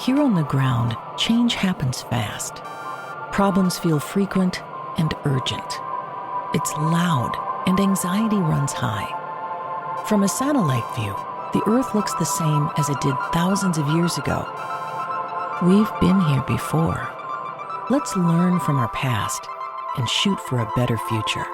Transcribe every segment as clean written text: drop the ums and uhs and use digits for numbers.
Here on the ground, change happens fast. Problems feel frequent and urgent. It's loud and anxiety runs high. From a satellite view, the Earth looks the same as it did thousands of years ago. We've been here before. Let's learn from our past and shoot for a better future.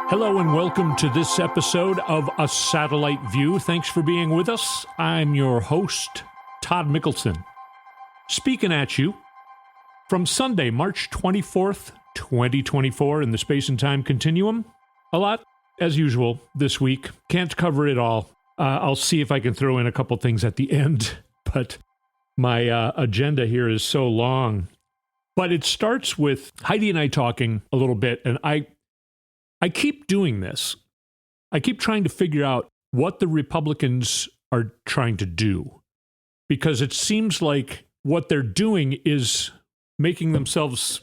Hello and welcome to this episode of A Satellite View. Thanks for being with us. I'm your host, Todd Mikkelson, speaking at you from Sunday, March 24th, 2024 in the Space and Time Continuum. A lot, as usual, this week. Can't cover it all. I'll see if I can throw in a couple things at the end, but my agenda here is so long. But it starts with Heidi and I talking a little bit, and I keep doing this. I keep trying to figure out what the Republicans are trying to do, because it seems like what they're doing is making themselves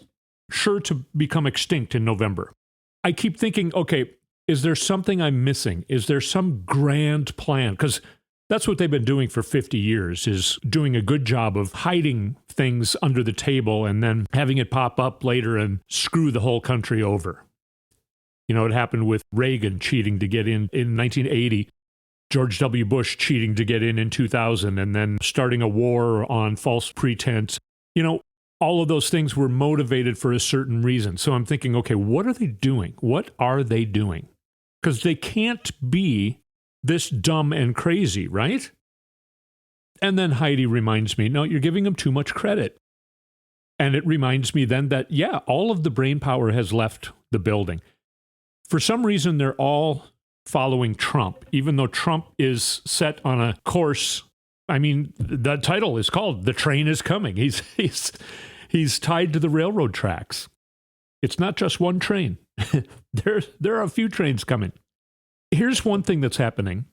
sure to become extinct in November. I keep thinking, okay, is there something I'm missing? Is there some grand plan? Because that's what they've been doing for 50 years, is doing a good job of hiding things under the table and then having it pop up later and screw the whole country over. You know, it happened with Reagan cheating to get in 1980, George W. Bush cheating to get in 2000, and then starting a war on false pretense. You know, all of those things were motivated for a certain reason. So I'm thinking, okay, what are they doing? What are they doing? Because they can't be this dumb and crazy, right? And then Heidi reminds me, no, you're giving them too much credit. And it reminds me then that, yeah, all of the brain power has left the building. For some reason, they're all following Trump, even though Trump is set on a course. I mean, the title is called "The Train is Coming." He's tied to the railroad tracks. It's not just one train. There are a few trains coming. Here's one thing that's happening.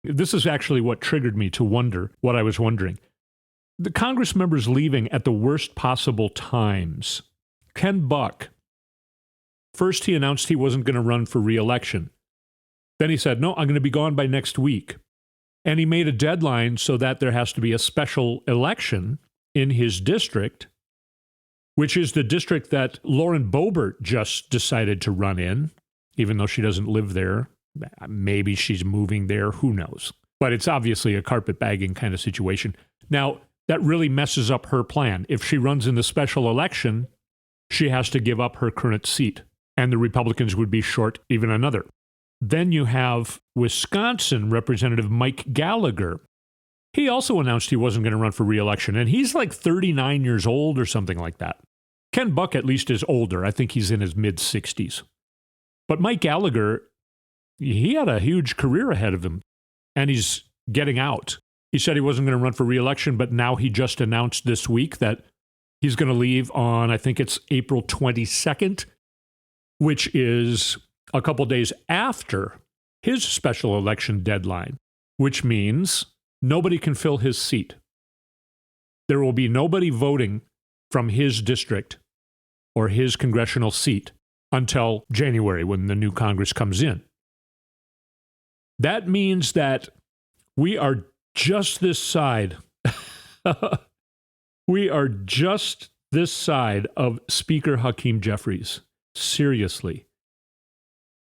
This is actually what triggered me to wonder what I was wondering. The Congress members leaving at the worst possible times. Ken Buck. First, he announced he wasn't going to run for re-election. Then he said, no, I'm going to be gone by next week. And he made a deadline so that there has to be a special election in his district, which is the district that Lauren Boebert just decided to run in, even though she doesn't live there. Maybe she's moving there. Who knows? But it's obviously a carpetbagging kind of situation. Now, that really messes up her plan. If she runs in the special election, she has to give up her current seat, and the Republicans would be short even another. Then you have Wisconsin Representative Mike Gallagher. He also announced he wasn't going to run for re-election, and he's like 39 years old or something like that. Ken Buck at least is older. I think he's in his mid-60s. But Mike Gallagher, he had a huge career ahead of him, and he's getting out. He said he wasn't going to run for re-election, but now he just announced this week that he's going to leave on, I think it's April 22nd, which is a couple days after his special election deadline, which means nobody can fill his seat. There will be nobody voting from his district or his congressional seat until January when the new Congress comes in. That means that we are just this side. We are just this side of Speaker Hakeem Jeffries. Seriously.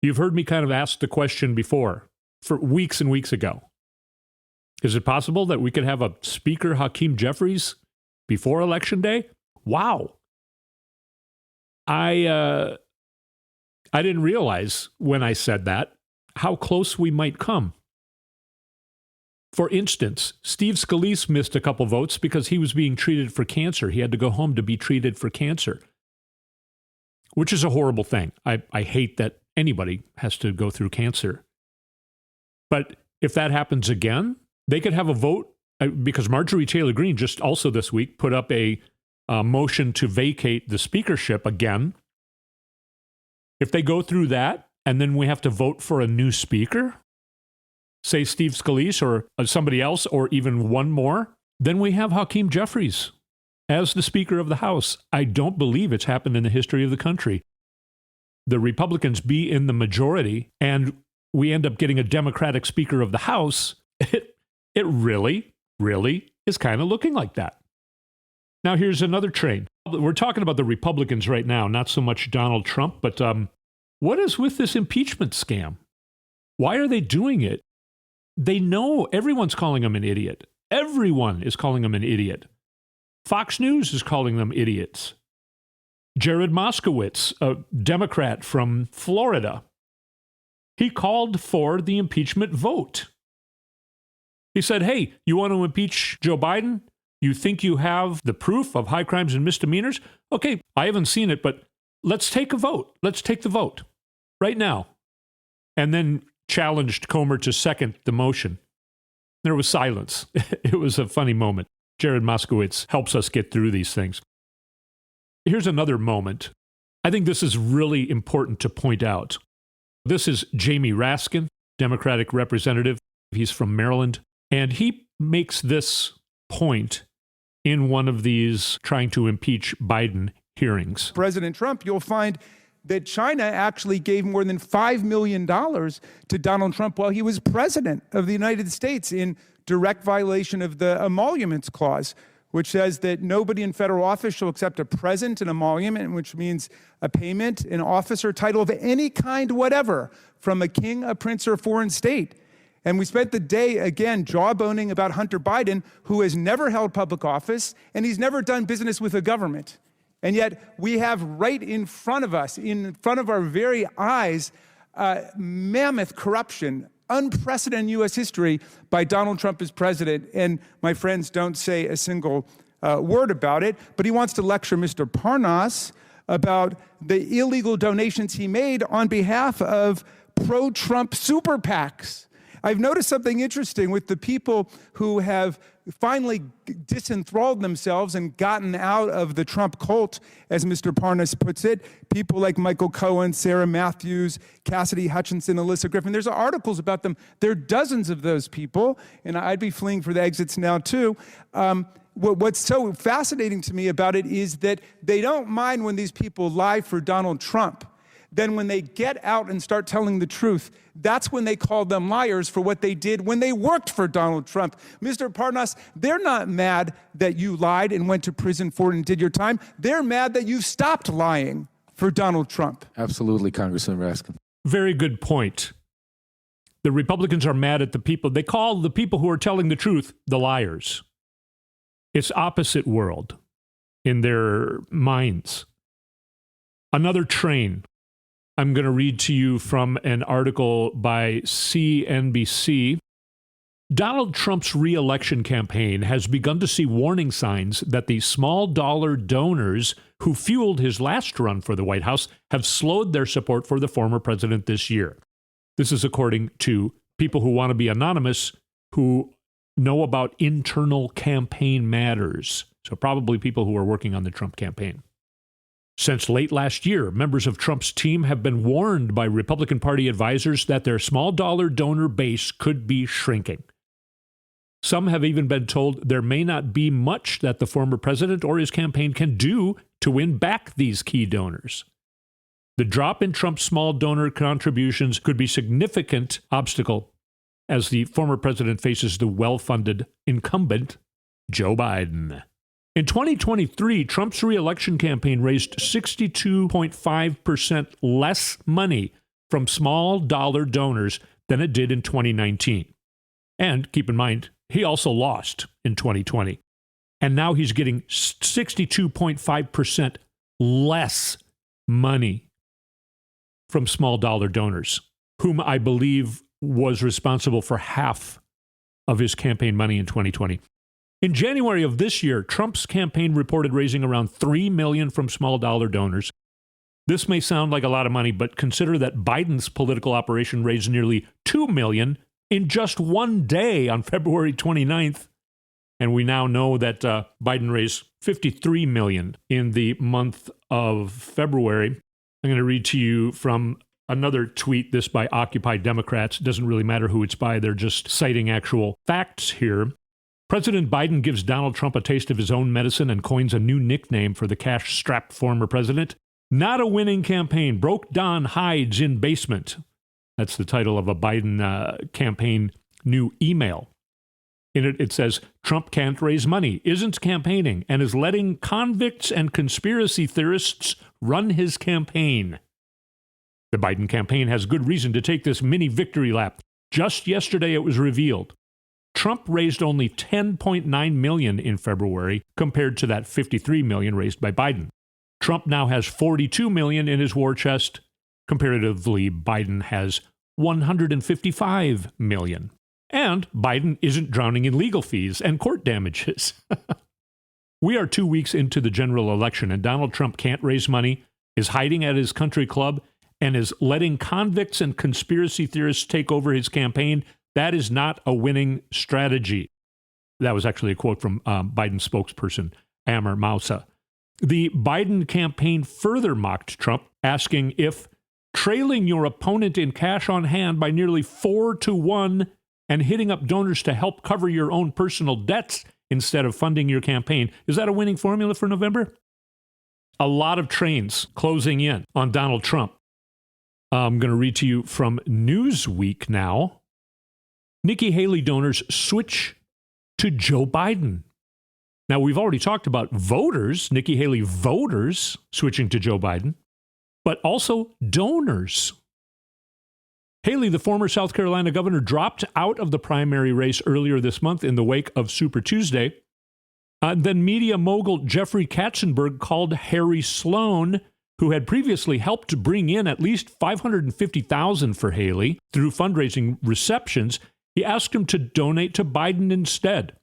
You've heard me kind of ask the question before, for weeks and weeks ago. Is it possible that we could have a Speaker Hakeem Jeffries before Election Day? Wow. I didn't realize when I said that how close we might come. For instance, Steve Scalise missed a couple votes because he was being treated for cancer. He had to go home to be treated for cancer, which is a horrible thing. I hate that anybody has to go through cancer. But if that happens again, they could have a vote, because Marjorie Taylor Greene just also this week put up a motion to vacate the speakership again. If they go through that, and then we have to vote for a new speaker, say Steve Scalise or somebody else, or even one more, then we have Hakeem Jeffries as the Speaker of the House. I don't believe it's happened in the history of the country. The Republicans be in the majority, and we end up getting a Democratic Speaker of the House, it really, really is kind of looking like that. Now, here's another train. We're talking about the Republicans right now, not so much Donald Trump, but what is with this impeachment scam? Why are they doing it? They know everyone's calling him an idiot. Everyone is calling him an idiot. Fox News is calling them idiots. Jared Moskowitz, a Democrat from Florida, he called for the impeachment vote. He said, hey, you want to impeach Joe Biden? You think you have the proof of high crimes and misdemeanors? Okay, I haven't seen it, but let's take a vote. Let's take the vote right now. And then challenged Comer to second the motion. There was silence. It was a funny moment. Jared Moskowitz helps us get through these things. Here's another moment. I think this is really important to point out. This is Jamie Raskin, Democratic representative. He's from Maryland. And he makes this point in one of these trying to impeach Biden hearings. President Trump, you'll find that China actually gave more than $5 million to Donald Trump while he was president of the United States in direct violation of the Emoluments Clause, which says that nobody in federal office shall accept a present, an emolument, which means a payment, an office or title of any kind whatever from a king, a prince, or a foreign state. And we spent the day, again, jawboning about Hunter Biden, who has never held public office, and he's never done business with the government. And yet we have right in front of us, in front of our very eyes, mammoth corruption, unprecedented U.S. history by Donald Trump as president. And my friends don't say a single word about it, but he wants to lecture Mr. Parnas about the illegal donations he made on behalf of pro-Trump super PACs. I've noticed something interesting with the people who have finally disenthralled themselves and gotten out of the Trump cult, as Mr. Parnas puts it. People like Michael Cohen, Sarah Matthews, Cassidy Hutchinson, Alyssa Griffin. There's articles about them. There are dozens of those people, and I'd be fleeing for the exits now too. What's so fascinating to me about it is that they don't mind when these people lie for Donald Trump. Then when they get out and start telling the truth, that's when they call them liars for what they did when they worked for Donald Trump. Mr. Parnas, they're not mad that you lied and went to prison for it and did your time. They're mad that you stopped lying for Donald Trump. Absolutely, Congressman Raskin. Very good point. The Republicans are mad at the people. They call the people who are telling the truth the liars. It's opposite world in their minds. Another train. I'm going to read to you from an article by CNBC. Donald Trump's re-election campaign has begun to see warning signs that the small dollar donors who fueled his last run for the White House have slowed their support for the former president this year. This is according to people who want to be anonymous, who know about internal campaign matters. So probably people who are working on the Trump campaign. Since late last year, members of Trump's team have been warned by Republican Party advisors that their small dollar donor base could be shrinking. Some have even been told there may not be much that the former president or his campaign can do to win back these key donors. The drop in Trump's small donor contributions could be a significant obstacle as the former president faces the well-funded incumbent Joe Biden. In 2023, Trump's re-election campaign raised 62.5% less money from small dollar donors than it did in 2019. And keep in mind, he also lost in 2020. And now he's getting 62.5% less money from small dollar donors, whom I believe was responsible for half of his campaign money in 2020. In January of this year, Trump's campaign reported raising around $3 million from small dollar donors. This may sound like a lot of money, but consider that Biden's political operation raised nearly $2 million in just one day on February 29th. And we now know that Biden raised $53 million in the month of February. I'm going to read to you from another tweet, this by Occupy Democrats. It doesn't really matter who it's by. They're just citing actual facts here. President Biden gives Donald Trump a taste of his own medicine and coins a new nickname for the cash-strapped former president. Not a winning campaign. Broke Don hides in basement. That's the title of a Biden campaign new email. In it, it says, Trump can't raise money, isn't campaigning, and is letting convicts and conspiracy theorists run his campaign. The Biden campaign has good reason to take this mini victory lap. Just yesterday, it was revealed Trump raised only $10.9 million in February compared to that $53 million raised by Biden. Trump now has $42 million in his war chest. Comparatively, Biden has $155 million. And Biden isn't drowning in legal fees and court damages. We are 2 weeks into the general election, and Donald Trump can't raise money, is hiding at his country club, and is letting convicts and conspiracy theorists take over his campaign. That is not a winning strategy. That was actually a quote from Biden spokesperson Amr Moussa. The Biden campaign further mocked Trump, asking if trailing your opponent in cash on hand by nearly 4-1 and hitting up donors to help cover your own personal debts instead of funding your campaign, is that a winning formula for November? A lot of trains closing in on Donald Trump. I'm going to read to you from Newsweek now. Nikki Haley donors switch to Joe Biden. Now, we've already talked about voters, Nikki Haley voters switching to Joe Biden, but also donors. Haley, the former South Carolina governor, dropped out of the primary race earlier this month in the wake of Super Tuesday. Then media mogul Jeffrey Katzenberg called Harry Sloan, who had previously helped bring in at least $550,000 for Haley through fundraising receptions. He asked him to donate to Biden instead.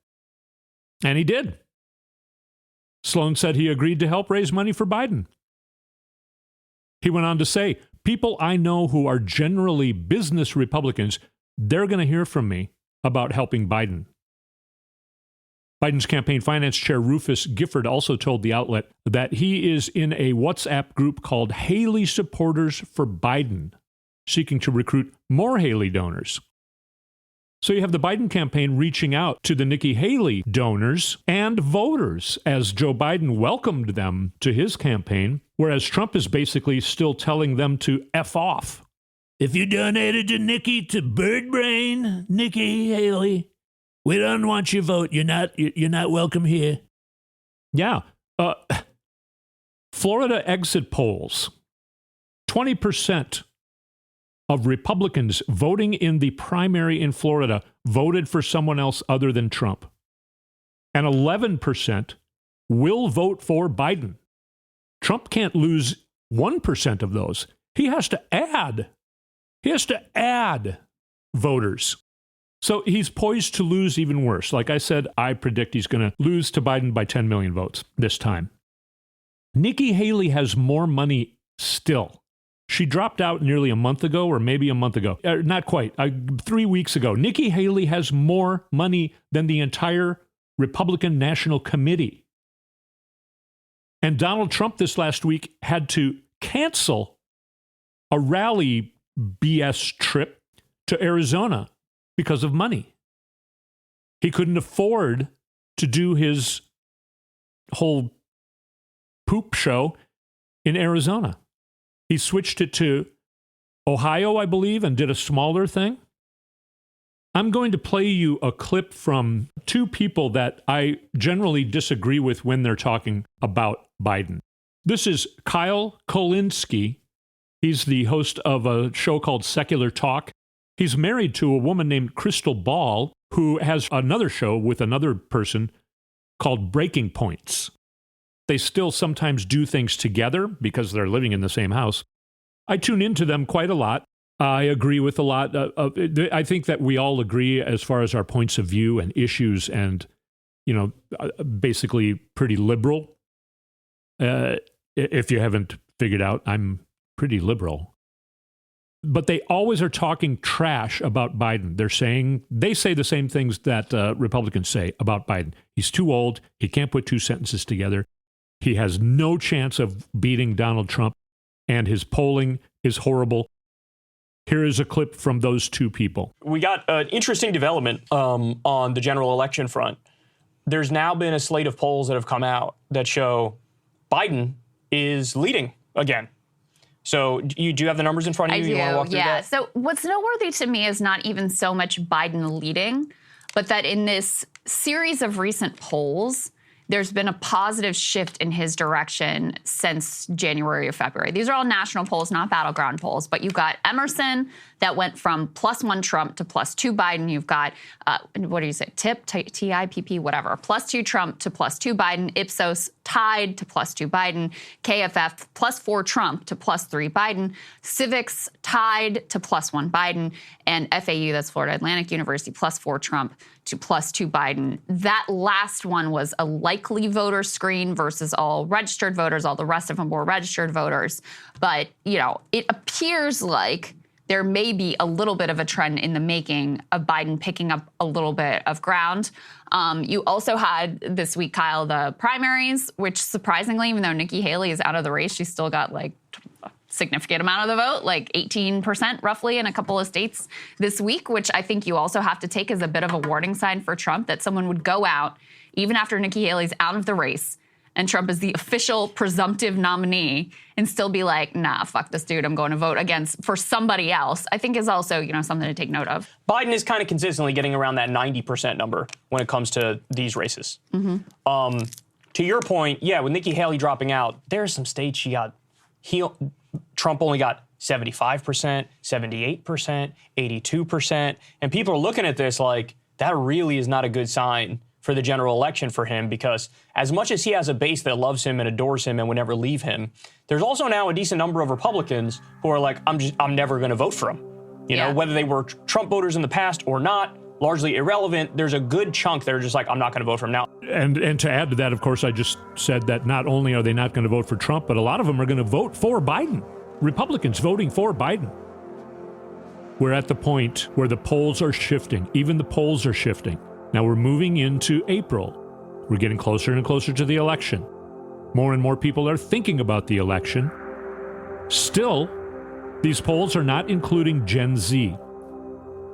And he did. Sloan said he agreed to help raise money for Biden. He went on to say, people I know who are generally business Republicans, they're going to hear from me about helping Biden. Biden's campaign finance chair Rufus Gifford also told the outlet that he is in a WhatsApp group called Haley Supporters for Biden, seeking to recruit more Haley donors. So you have the Biden campaign reaching out to the Nikki Haley donors and voters as Joe Biden welcomed them to his campaign, whereas Trump is basically still telling them to F off. If you donated to Nikki, to Bird Brain, Nikki Haley, we don't want your vote. You're not welcome here. Yeah. Florida exit polls. 20% of Republicans voting in the primary in Florida voted for someone else other than Trump. And 11% will vote for Biden. Trump can't lose 1% of those. He has to add voters. So he's poised to lose even worse. Like I said, I predict he's going to lose to Biden by 10 million votes this time. Nikki Haley has more money still. She dropped out nearly a month ago, or maybe a month ago. Not quite. 3 weeks ago. Nikki Haley has more money than the entire Republican National Committee. And Donald Trump this last week had to cancel a rally BS trip to Arizona because of money. He couldn't afford to do his whole poop show in Arizona. He switched it to Ohio, I believe, and did a smaller thing. I'm going to play you a clip from two people that I generally disagree with when they're talking about Biden. This is Kyle Kulinski. He's the host of a show called Secular Talk. He's married to a woman named Crystal Ball, who has another show with another person called Breaking Points. They still sometimes do things together because they're living in the same house. I tune into them quite a lot. I agree with a lot. I think that we all agree as far as our points of view and issues and, basically pretty liberal. If you haven't figured out, I'm pretty liberal. But they always are talking trash about Biden. They say the same things that Republicans say about Biden. He's too old. He can't put two sentences together. He has no chance of beating Donald Trump, and his polling is horrible. Here is a clip from those two people. We got an interesting development on the general election front. There's now been a slate of polls that have come out that show Biden is leading again. So you do have the numbers in front of you? I do, You want to walk through yeah. that? So what's noteworthy to me is not even so much Biden leading, but that in this series of recent polls, there's been a positive shift in his direction since January or February. These are all national polls, not battleground polls. But you've got Emerson that went from +1 Trump to +2 Biden. You've got, what do you say, TIPP, whatever, +2 Trump to +2 Biden. Ipsos tied to +2 Biden. KFF +4 Trump to +3 Biden. Civics tied to +1 Biden. And FAU, that's Florida Atlantic University, +4 Trump to +2 Biden. That last one was a likely voter screen versus all registered voters. All the rest of them were registered voters. But, it appears like there may be a little bit of a trend in the making of Biden picking up a little bit of ground. You also had this week, Kyle, the primaries, which surprisingly, even though Nikki Haley is out of the race, she's still got a significant amount of the vote, 18% roughly in a couple of states this week, which I think you also have to take as a bit of a warning sign for Trump that someone would go out, even after Nikki Haley's out of the race, and Trump is the official presumptive nominee, and still be like, nah, fuck this dude, I'm going to vote for somebody else, I think is also, something to take note of. Biden is kind of consistently getting around that 90% number when it comes to these races. Mm-hmm. To your point, yeah, with Nikki Haley dropping out, there are some states Trump only got 75%, 78%, 82%. And people are looking at this like, that really is not a good sign for the general election for him, because as much as he has a base that loves him and adores him and would never leave him, there's also now a decent number of Republicans who are like, I'm never going to vote for him. You know, whether they were Trump voters in the past or not, largely irrelevant. There's a good chunk that are just like, I'm not going to vote for him now. And to add to that, of course, I just said that not only are they not going to vote for Trump, but a lot of them are going to vote for Biden. Republicans voting for Biden. We're at the point where the polls are shifting. Even the polls are shifting. Now we're moving into April. We're getting closer and closer to the election. More and more people are thinking about the election. Still, these polls are not including Gen Z.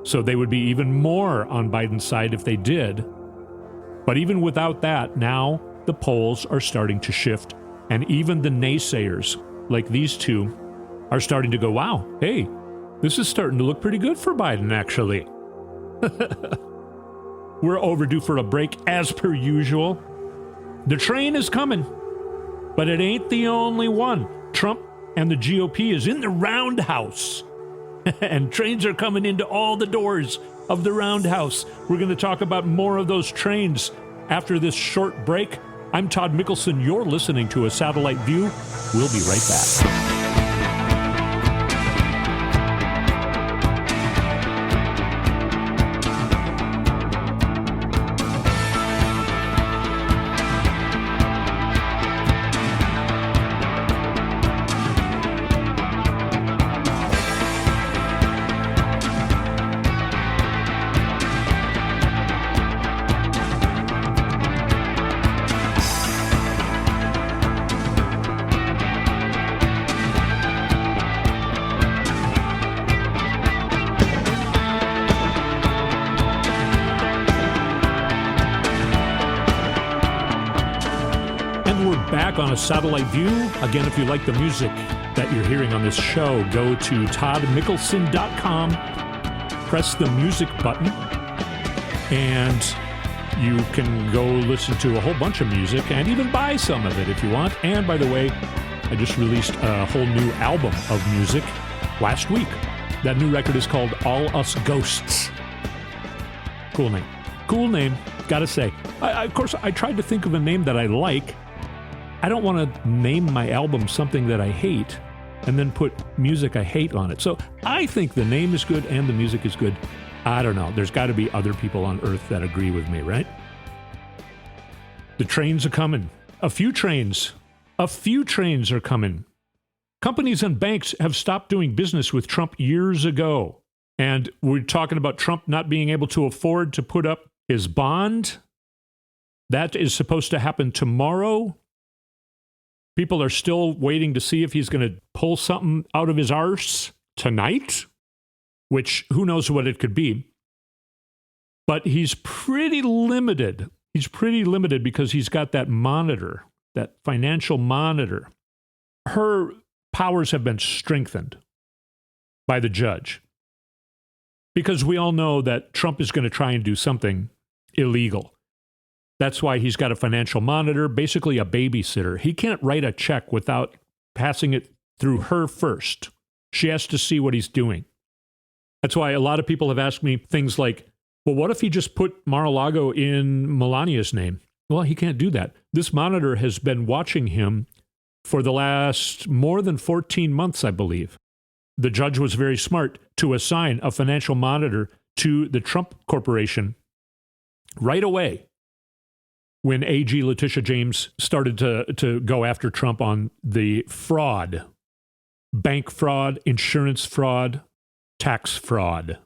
So they would be even more on Biden's side if they did. But even without that, now the polls are starting to shift. And even the naysayers, like these two, are starting to go, wow, hey, this is starting to look pretty good for Biden, actually. We're overdue for a break, as per usual. The train is coming, but it ain't the only one. Trump and the GOP is in the roundhouse. And trains are coming into all the doors of the roundhouse. We're going to talk about more of those trains after this short break. I'm Todd Mikkelson. You're listening to A Satellite View. We'll be right back. On A Satellite View. Again, if you like the music that you're hearing on this show, go to toddmikkelson.com, press the music button, and you can go listen to a whole bunch of music and even buy some of it if you want. And by the way, I just released a whole new album of music last week. That new record is called All Us Ghosts. Cool name. Cool name, gotta say. Of course, I tried to think of a name that I like. I don't want to name my album something that I hate and then put music I hate on it. So I think the name is good and the music is good. I don't know. There's got to be other people on Earth that agree with me, right? The trains are coming. A few trains are coming. Companies and banks have stopped doing business with Trump years ago. And we're talking about Trump not being able to afford to put up his bond. That is supposed to happen tomorrow. People are still waiting to see if he's going to pull something out of his arse tonight, which who knows what it could be. But he's pretty limited. He's pretty limited because he's got that monitor, that financial monitor. Her powers have been strengthened by the judge. Because we all know that Trump is going to try and do something illegal. That's why he's got a financial monitor, basically a babysitter. He can't write a check without passing it through her first. She has to see what he's doing. That's why a lot of people have asked me things like, well, what if he just put Mar-a-Lago in Melania's name? Well, he can't do that. This monitor has been watching him for the last more than 14 months, I believe. The judge was very smart to assign a financial monitor to the Trump Corporation right away when AG Letitia James started to go after Trump on the fraud, bank fraud, insurance fraud, tax fraud.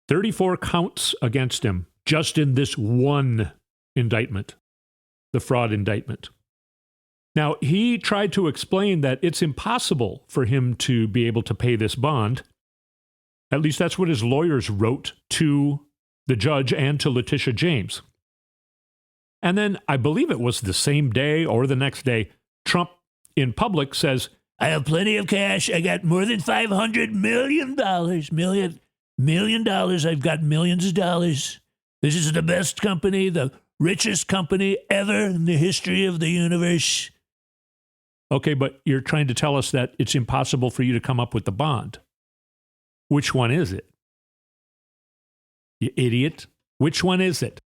34 counts against him just in this one indictment, the fraud indictment. Now, he tried to explain that it's impossible for him to be able to pay this bond. At least that's what his lawyers wrote to the judge and to Letitia James. And then I believe it was the same day or the next day, Trump in public says, I have plenty of cash. I got more than $500 million. Million dollars. I've got millions of dollars. This is the best company, the richest company ever in the history of the universe. Okay, but you're trying to tell us that it's impossible for you to come up with the bond. Which one is it? You idiot. Which one is it?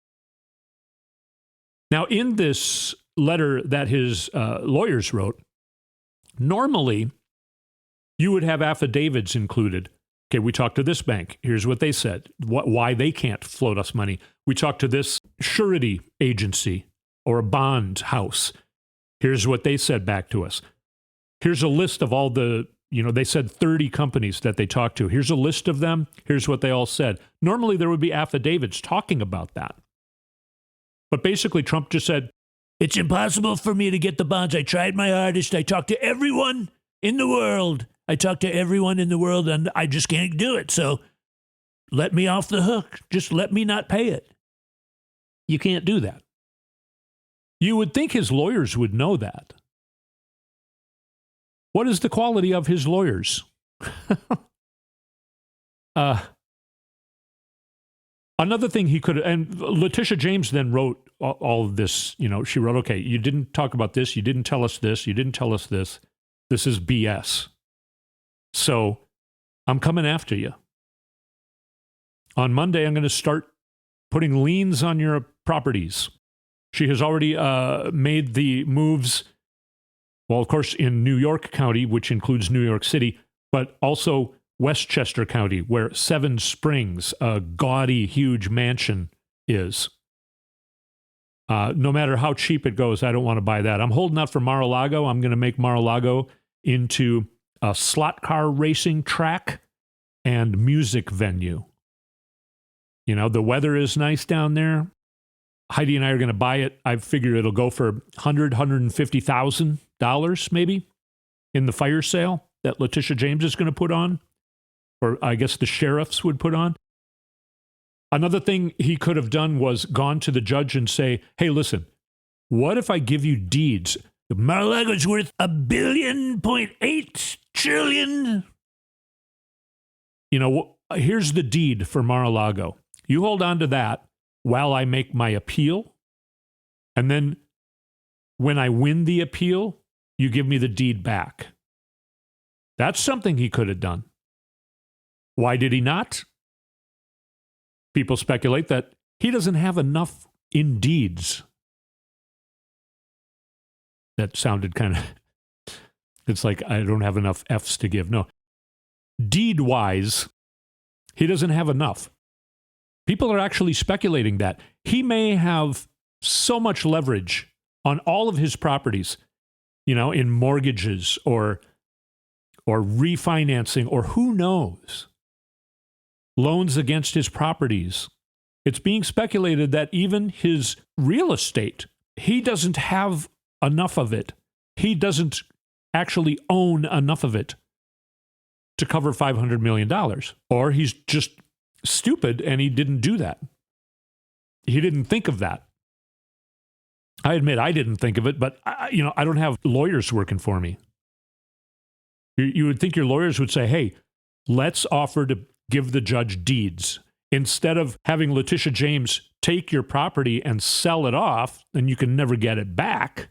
Now, in this letter that his lawyers wrote, normally you would have affidavits included. Okay, we talked to this bank. Here's what they said, why they can't float us money. We talked to this surety agency or a bond house. Here's what they said back to us. Here's a list of all the, they said 30 companies that they talked to. Here's a list of them. Here's what they all said. Normally there would be affidavits talking about that. But basically Trump just said, it's impossible for me to get the bonds. I tried my hardest. I talked to everyone in the world. And I just can't do it. So let me off the hook. Just let me not pay it. You can't do that. You would think his lawyers would know that. What is the quality of his lawyers? Another thing he could, and Letitia James then wrote all of this, she wrote, okay, you didn't talk about this, you didn't tell us this, you didn't tell us this. This is BS. So I'm coming after you. On Monday, I'm going to start putting liens on your properties. She has already made the moves, well, of course, in New York County, which includes New York City, but also Westchester County, where Seven Springs, a gaudy, huge mansion, is. No matter how cheap it goes, I don't want to buy that. I'm holding out for Mar-a-Lago. I'm going to make Mar-a-Lago into a slot car racing track and music venue. The weather is nice down there. Heidi and I are going to buy it. I figure it'll go for $150,000 maybe in the fire sale that Letitia James is going to put on, or I guess the sheriffs would put on. Another thing he could have done was gone to the judge and say, hey, listen, what if I give you deeds? Mar-a-Lago is worth $1.8 billion. Here's the deed for Mar-a-Lago. You hold on to that while I make my appeal. And then when I win the appeal, you give me the deed back. That's something he could have done. Why did he not? People speculate that he doesn't have enough in deeds. That sounded kind of, it's like I don't have enough F's to give. No. Deed-wise, he doesn't have enough. People are actually speculating that he may have so much leverage on all of his properties, in mortgages or refinancing, or who knows, loans against his properties. It's being speculated that even his real estate, he doesn't have enough of it. He doesn't actually own enough of it to cover $500 million. Or he's just stupid and he didn't do that. He didn't think of that. I admit I didn't think of it, but I don't have lawyers working for me. You would think your lawyers would say, hey, let's offer to give the judge deeds. Instead of having Letitia James take your property and sell it off, and you can never get it back,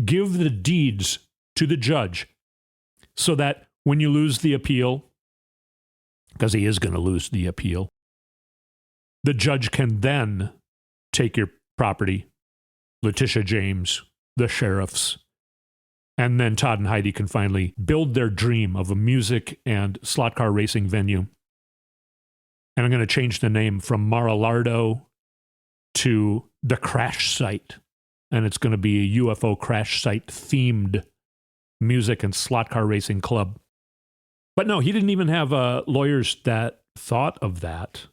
give the deeds to the judge so that when you lose the appeal, because he is going to lose the appeal, the judge can then take your property, Letitia James, the sheriffs, and then Todd and Heidi can finally build their dream of a music and slot car racing venue. And I'm going to change the name from Mar-a-Lardo to the Crash Site. And it's going to be a UFO crash site themed music and slot car racing club. But no, he didn't even have lawyers that thought of that.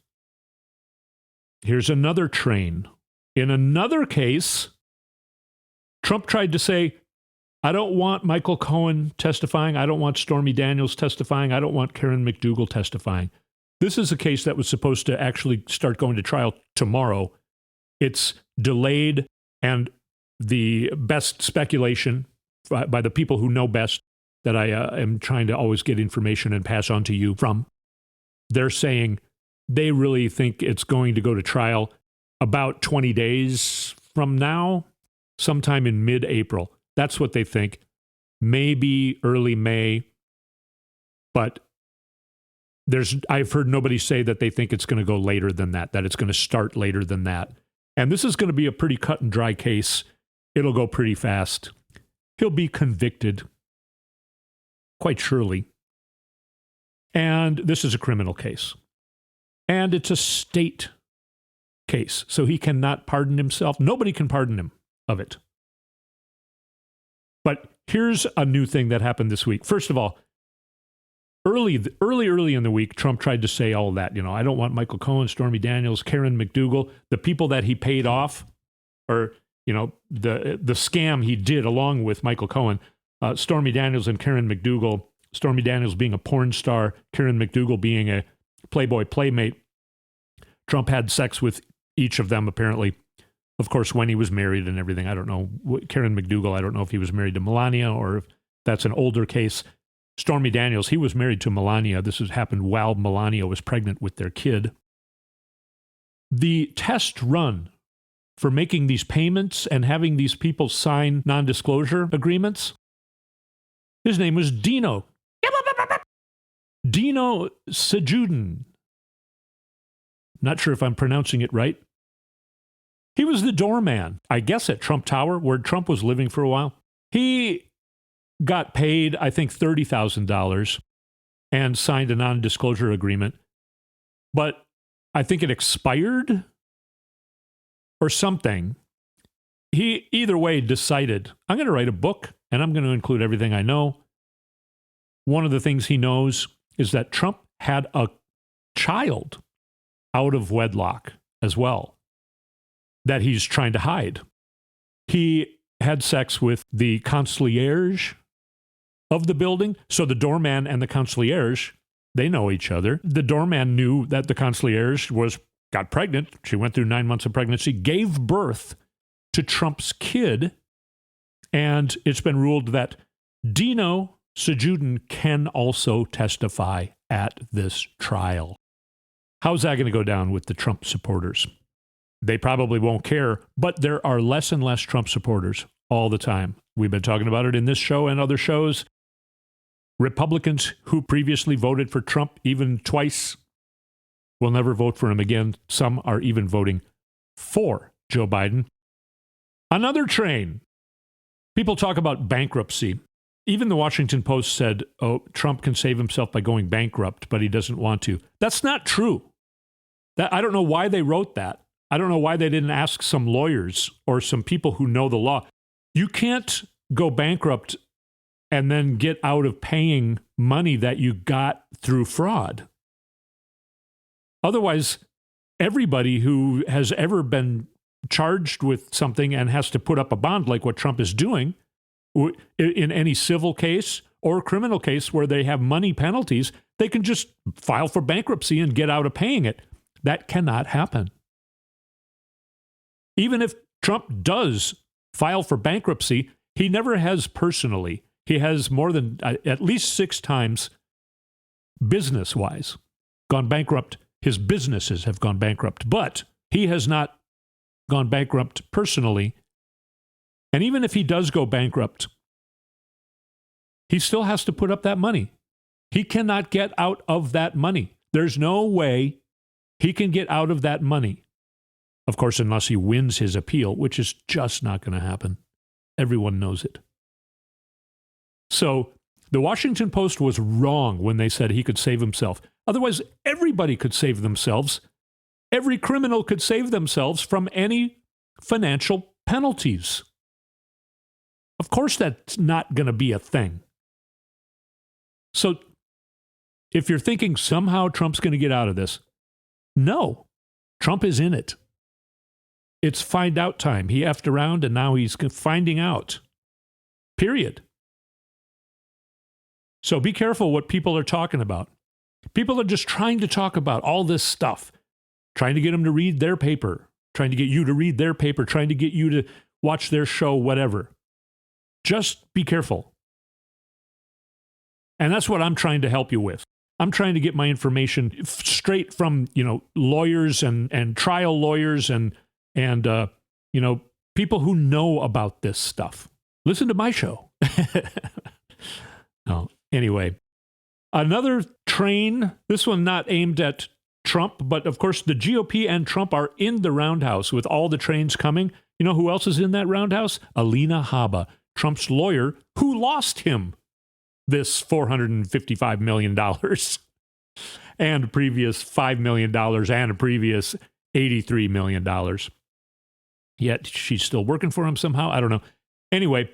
Here's another train. In another case, Trump tried to say, I don't want Michael Cohen testifying. I don't want Stormy Daniels testifying. I don't want Karen McDougal testifying. This is a case that was supposed to actually start going to trial tomorrow. It's delayed, and the best speculation by the people who know best that I am trying to always get information and pass on to you from, they're saying they really think it's going to go to trial about 20 days from now, sometime in mid-April. That's what they think. Maybe early May, but I've heard nobody say that they think it's going to go later than that it's going to start later than that. And this is going to be a pretty cut and dry case. It'll go pretty fast. He'll be convicted, quite surely. And this is a criminal case. And it's a state case, so he cannot pardon himself. Nobody can pardon him of it. But here's a new thing that happened this week. First of all, early in the week, Trump tried to say all that. I don't want Michael Cohen, Stormy Daniels, Karen McDougal, the people that he paid off, or the scam he did along with Michael Cohen, Stormy Daniels and Karen McDougal. Stormy Daniels being a porn star, Karen McDougal being a Playboy playmate. Trump had sex with each of them, apparently. Of course, when he was married and everything. I don't know. Karen McDougal, I don't know if he was married to Melania or if that's an older case. Stormy Daniels, he was married to Melania. This has happened while Melania was pregnant with their kid. The test run for making these payments and having these people sign non-disclosure agreements, his name was Dino. Dino Sajudin. Not sure if I'm pronouncing it right. He was the doorman, I guess, at Trump Tower, where Trump was living for a while. He got paid, I think, $30,000 and signed a non-disclosure agreement. But I think it expired or something. He, either way, decided, I'm going to write a book and I'm going to include everything I know. One of the things he knows is that Trump had a child out of wedlock as well that he's trying to hide. He had sex with the concierge of the building. So the doorman and the concierge, they know each other. The doorman knew that the concierge got pregnant. She went through 9 months of pregnancy, gave birth to Trump's kid. And it's been ruled that Dino Sajudin can also testify at this trial. How's that going to go down with the Trump supporters? They probably won't care, but there are less and less Trump supporters all the time. We've been talking about it in this show and other shows. Republicans who previously voted for Trump even twice will never vote for him again. Some are even voting for Joe Biden. Another train. People talk about bankruptcy. Even the Washington Post said, Trump can save himself by going bankrupt, but he doesn't want to. That's not true. I don't know why they wrote that. I don't know why they didn't ask some lawyers or some people who know the law. You can't go bankrupt and then get out of paying money that you got through fraud. Otherwise, everybody who has ever been charged with something and has to put up a bond like what Trump is doing in any civil case or criminal case where they have money penalties, they can just file for bankruptcy and get out of paying it. That cannot happen. Even if Trump does file for bankruptcy, he never has personally. He has more than at least 6 times, business-wise, gone bankrupt. His businesses have gone bankrupt, but he has not gone bankrupt personally. And even if he does go bankrupt, he still has to put up that money. He cannot get out of that money. There's no way he can get out of that money. Of course, unless he wins his appeal, which is just not going to happen. Everyone knows it. So the Washington Post was wrong when they said he could save himself. Otherwise, everybody could save themselves. Every criminal could save themselves from any financial penalties. Of course, that's not going to be a thing. So if you're thinking somehow Trump's going to get out of this, no, Trump is in it. It's find out time. He effed around and now he's finding out. Period. So be careful what people are talking about. People are just trying to talk about all this stuff, trying to get them to read their paper, trying to get you to read their paper, trying to get you to watch their show, whatever. Just be careful. And that's what I'm trying to help you with. I'm trying to get my information straight from, lawyers and trial lawyers and people who know about this stuff. Listen to my show. No. Anyway, another train, this one not aimed at Trump, but of course the GOP and Trump are in the roundhouse with all the trains coming. You know who else is in that roundhouse? Alina Habba, Trump's lawyer, who lost him this $455 million and a previous $5 million and a previous $83 million. Yet she's still working for him somehow. I don't know. Anyway,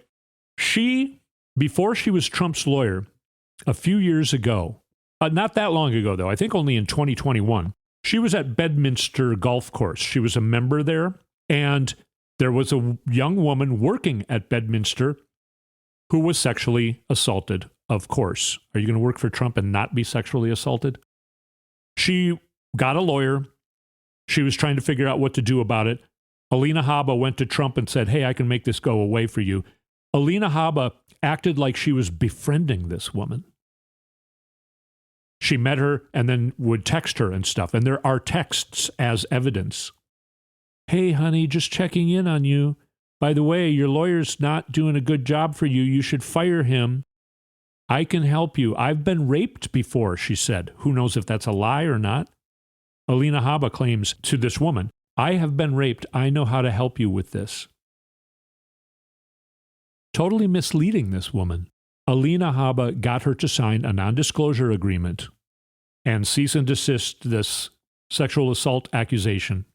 before she was Trump's lawyer, a few years ago, not that long ago, though, I think only in 2021, she was at Bedminster Golf Course. She was a member there, and there was a young woman working at Bedminster who was sexually assaulted, of course. Are you going to work for Trump and not be sexually assaulted? She got a lawyer. She was trying to figure out what to do about it. Alina Habba went to Trump and said, hey, I can make this go away for you. Alina Habba acted like she was befriending this woman. She met her and then would text her and stuff. And there are texts as evidence. Hey, honey, just checking in on you. By the way, your lawyer's not doing a good job for you. You should fire him. I can help you. I've been raped before, she said. Who knows if that's a lie or not? Alina Habba claims to this woman, I have been raped. I know how to help you with this. Totally misleading this woman. Alina Habba got her to sign a non-disclosure agreement and cease and desist this sexual assault accusation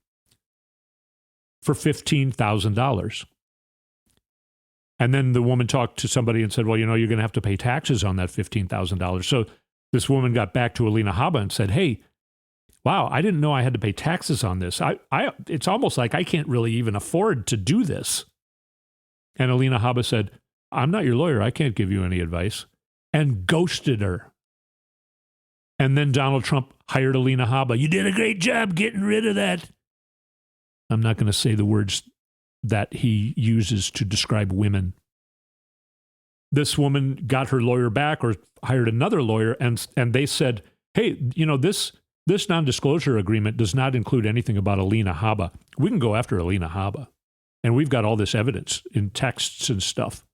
for $15,000. And then the woman talked to somebody and said, well, you're going to have to pay taxes on that $15,000. So this woman got back to Alina Habba and said, hey, wow, I didn't know I had to pay taxes on this. It's almost like I can't really even afford to do this. And Alina Habba said, I'm not your lawyer. I can't give you any advice. And ghosted her. And then Donald Trump hired Alina Habba. You did a great job getting rid of that. I'm not going to say the words that he uses to describe women. This woman got her lawyer back or hired another lawyer, and they said, hey, this non-disclosure agreement does not include anything about Alina Habba. We can go after Alina Habba. And we've got all this evidence in texts and stuff.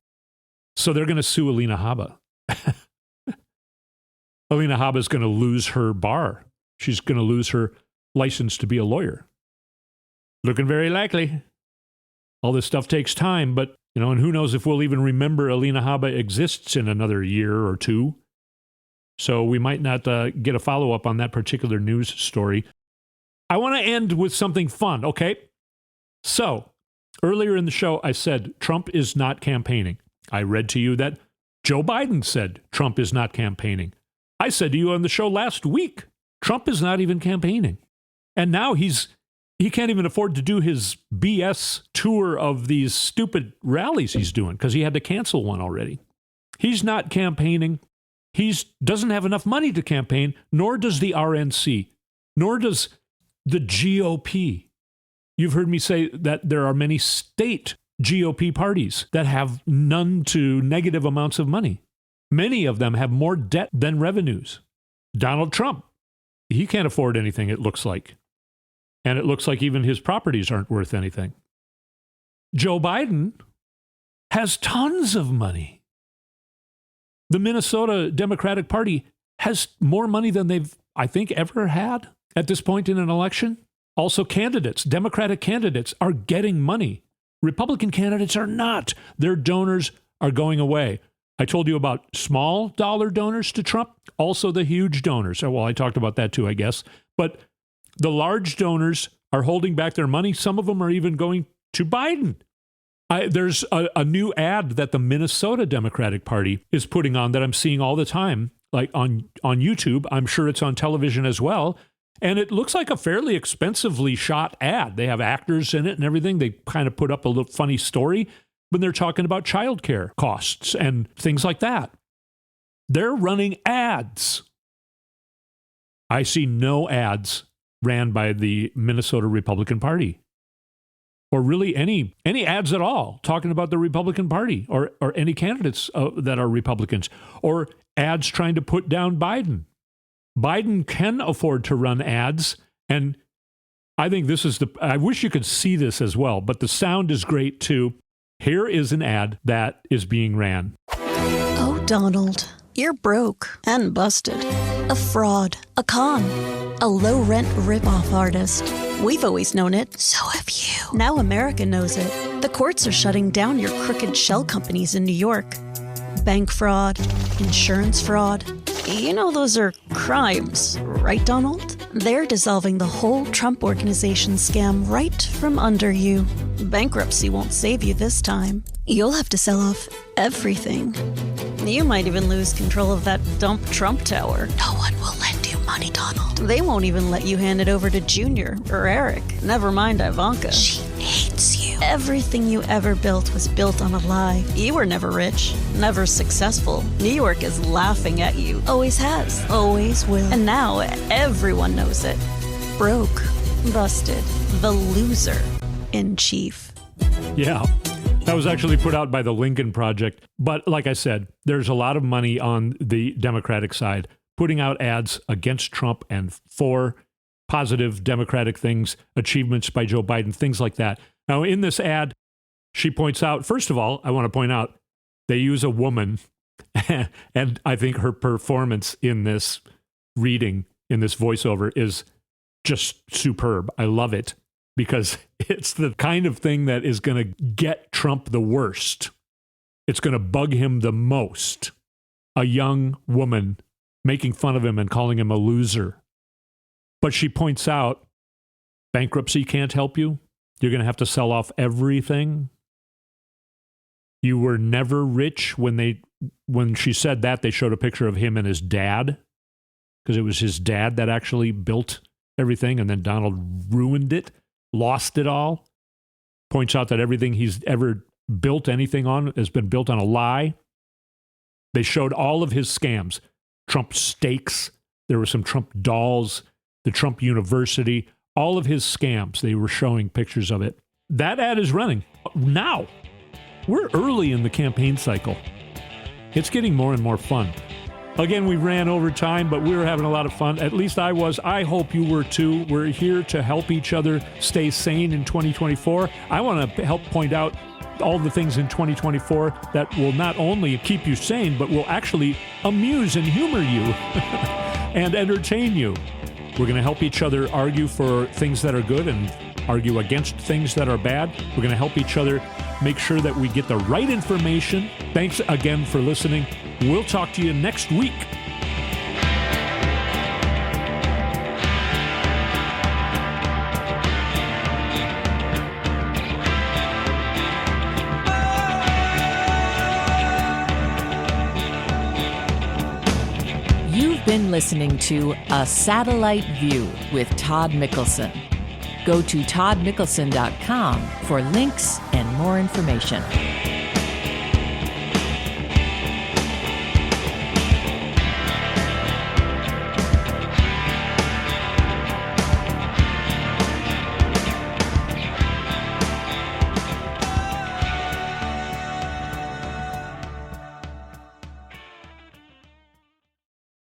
So they're going to sue Alina Habba. Alina Habba is going to lose her bar. She's going to lose her license to be a lawyer. Looking very likely. All this stuff takes time, but, and who knows if we'll even remember Alina Habba exists in another year or two. So we might not get a follow-up on that particular news story. I want to end with something fun, okay? So, earlier in the show, I said Trump is not campaigning. I read to you that Joe Biden said Trump is not campaigning. I said to you on the show last week, Trump is not even campaigning. And now he can't even afford to do his BS tour of these stupid rallies he's doing because he had to cancel one already. He's not campaigning. He doesn't have enough money to campaign, nor does the RNC, nor does the GOP. You've heard me say that there are many state GOP parties that have none to negative amounts of money. Many of them have more debt than revenues. Donald Trump, he can't afford anything, it looks like. And it looks like even his properties aren't worth anything. Joe Biden has tons of money. The Minnesota Democratic Party has more money than they've, I think, ever had at this point in an election. Also, candidates, Democratic candidates, are getting money. Republican candidates are not. Their donors are going away. I told you about small dollar donors to Trump, also the huge donors. Well, I talked about that too, I guess. But the large donors are holding back their money. Some of them are even going to Biden. There's a new ad that the Minnesota Democratic Party is putting on that I'm seeing all the time, like on YouTube. I'm sure it's on television as well. And it looks like a fairly expensively shot ad. They have actors in it and everything. They kind of put up a little funny story when they're talking about childcare costs and things like that. They're running ads. I see no ads ran by the Minnesota Republican Party, or really any ads at all talking about the Republican Party or any candidates that are Republicans, or ads trying to put down Biden. Biden can afford to run ads, and I think this is I wish you could see this as well, but the sound is great too. Here is an ad that is being ran. Oh, Donald, you're broke and busted. A fraud, a con, a low-rent rip-off artist. We've always known it. So have you. Now America knows it. The courts are shutting down your crooked shell companies in New York. Bank fraud, insurance fraud. You know those are crimes, right, Donald? They're dissolving the whole Trump Organization scam right from under you. Bankruptcy won't save you this time. You'll have to sell off everything. You might even lose control of that dump Trump tower. No one will lend you money, Donald. They won't even let you hand it over to Junior or Eric. Never mind Ivanka. She hates you. Everything you ever built was built on a lie. You were never rich, never successful. New York is laughing at you. Always has, always will. And now everyone knows it. Broke, busted, the loser in chief. Yeah, that was actually put out by the Lincoln Project. But like I said, there's a lot of money on the Democratic side putting out ads against Trump and for positive Democratic things, achievements by Joe Biden, things like that. Now, in this ad, she points out, first of all, I want to point out, they use a woman, and I think her performance in this reading, in this voiceover, is just superb. I love it, because it's the kind of thing that is going to get Trump the worst. It's going to bug him the most. A young woman making fun of him and calling him a loser. But she points out, bankruptcy can't help you. You're going to have to sell off everything. You were never rich. When she said that, they showed a picture of him and his dad, because it was his dad that actually built everything, and then Donald ruined it, lost it all. Points out that everything he's ever built anything on has been built on a lie. They showed all of his scams. Trump steaks. There were some Trump dolls. The Trump University. All of his scams, they were showing pictures of it. That ad is running now. We're early in the campaign cycle. It's getting more and more fun. Again, we ran over time, but we were having a lot of fun. At least I was. I hope you were too. We're here to help each other stay sane in 2024. I want to help point out all the things in 2024 that will not only keep you sane, but will actually amuse and humor you and entertain you. We're going to help each other argue for things that are good and argue against things that are bad. We're going to help each other make sure that we get the right information. Thanks again for listening. We'll talk to you next week. You've been listening to A Satellite View with Todd Mikkelson. Go to toddmikkelson.com for links and more information.